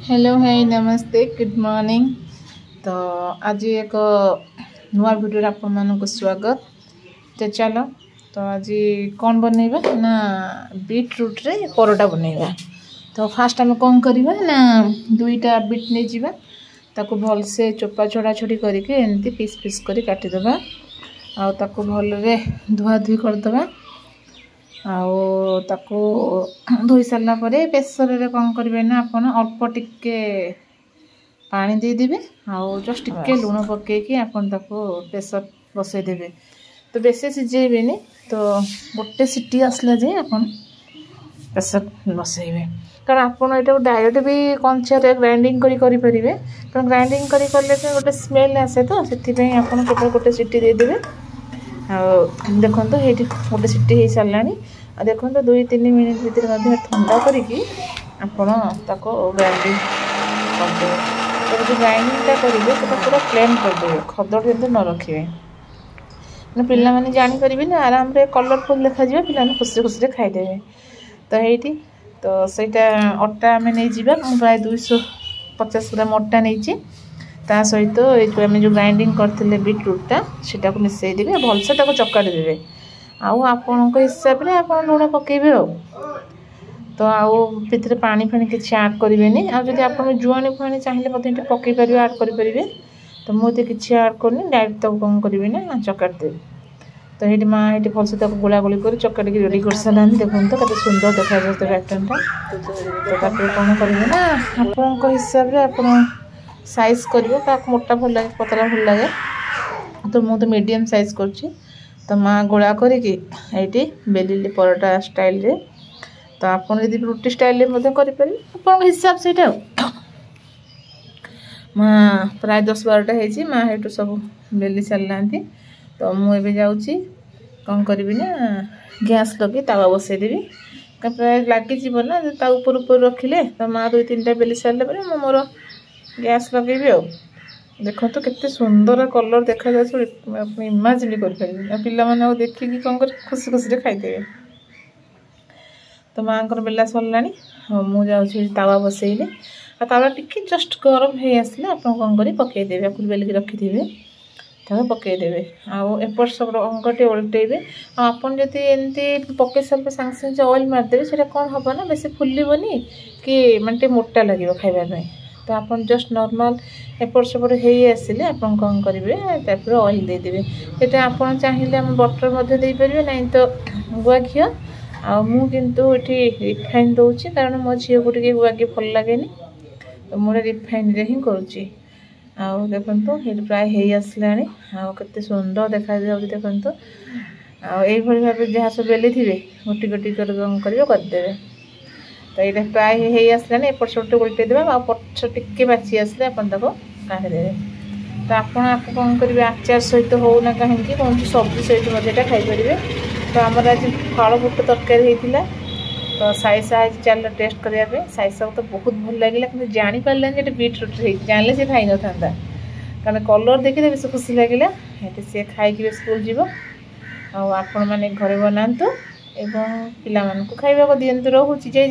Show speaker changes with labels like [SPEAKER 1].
[SPEAKER 1] Hello hi नमस्ते good morning. तो आज एक नुआ वीडियो आपण मानक स्वागत। तो चलो तो आज कौन बनइबा ना बीट रूट रे परोटा बनइबा। तो फास्ट आम कौन करवा ना दुईटा बीट नहीं जावा ताको भल से चोपा छड़ा छड़ी करके एमती पीस पीस कर काटिदेबा आ ताको भल रे धुआ धुई करदेबा आउ ताको धोई सारा पर प्रेसर रे कौन करेंगे ना आपन अल्प टिके पानी दे देबे आउ जस्ट टिके लूण पकेकी आपन ताको प्रेसर बसई देबे। तो बेसी सिझेबेनी तो गोटे सीटी आसला जे आपन प्रेसर बसइबे कारण आपन एटा डायरेक्ट भी कंचारे ग्राइंडिंग करी परिबे कारण ग्राइंडिंग करी करले पे गोटे स्मेल आसे तो सेति पे आपन केवल गोटे सीटी दे देबे। देखो तो ये गोटे सीटी हो सारानी देखो तो 2-3 मिनट भितर ठंडा करके ग्राइंडिंग करदे। तो जो ग्राइंडिंगटा करेंगे तो पूरा प्लेन करदे खदड़ जब न रखिए ना पिला माने जानी परिबे ना आराम रे कलरफुल देखा जाए पिला खुशी खुशी खाईदेवे। तो ये तो सहीटा अटा आम नहीं जावा प्राय 250 ग्राम अटा नहीं ता सहित ये जो आम जो ग्राइंडिंग करते बीट रूटा से मिसईदेवे भलसे चकाड़ी देवे आउ आपण हिसाब से आप लुण पकेबे तो आउ भितर पानी फाणी किसी आड करेंगे आदि आप जुआणी फुआणी चाहिए पकई पारे आड करेंगे। तो मुझे किसी आड करनी डायरेक्ट तक कौन करेंगे ना चकाड़ी देवी। तो ये माँ ये भलसे गोला गोली कर चकाड़ी रेडी कर सारा देखते तो कत सुंदर देखा जाए पैटर्नटा। तो कौन करेंगे ना आप हिसाब से आप साइज करेंगे मोटा भल लगे पतला भल लगे तो मुझे मीडियम साइज कर तो माँ गोला करके बेलिले परोटा स्टाइल रे। तो आप रुटी स्टाइल कर हिसाब से माँ प्राय 10-12टा हो माँ हेटू सब बेली सारा। तो मुझे जाऊँगी कौन करी ना गैस लगे तावा बसईदेवी प्राय लगे ना ता ऊपर रखिले तो माँ 2-3टा बेली सारे मुझे मोर गैस लगेबी आ देखो तो केते सुंदर कलर देखा जाए इमाजिन कर पिला देखिकी कौन कर खुशी खुशी खाईदेवे। तो माँ को बेला सरला मु जाऊँगी तावा बसईले तावा टिके जस्ट गरम हो आसले आप कौन कर पकईदेवे आपको बेलिक रखिथे ताको पकईदेवे आउ एपट सब अंगटे ओल्टेबे आपन जदि एमती पकई सारे सांगे सांगे ऑयल मारदेवे से कौन हम ना बेस फुलबनी कि मानते मोटा लगे खाइबा। तो आप जस्ट नॉर्मल एपट सेपट हो आसिले आप कौन करेंगे तापर ऑयल देदेवे ये आप चाहिए आम बटर दे पारे ना तो गुआ घी आ मु किंतु ये रिफाइन दूसरी कारण मो झील को टे गुआ घी भल लगे तो मुझे रिफाइन रे ही करुच्ची आउ देखो ये प्राय हो आसला के सुंदर देखा देखो आई भाव जहाँ सब बेली थे गोटी गोटी कौन करदेवे। तो ये प्राय हो आसलानी एपट सेपट उल्टे देवा पछ टिके बाची आसले आप काढ़ीदेवे। तो आप कौन करेंगे आचार सहित हो ना कहीं कौन सब्जी सहित खाईपर। तो आमर आज फल बुट तरकारी होता तो साई साइज चल टेस्ट करने साई सब तो बहुत भल लगे कि जानी पारे बीट रूट जाने से खाई न था कारण कलर देखिए बेस खुशी लगे सी खाई स्कूल जीव आपण मैंने घरे बनातु एवं पिला खाइबा को दिंतु रोचे।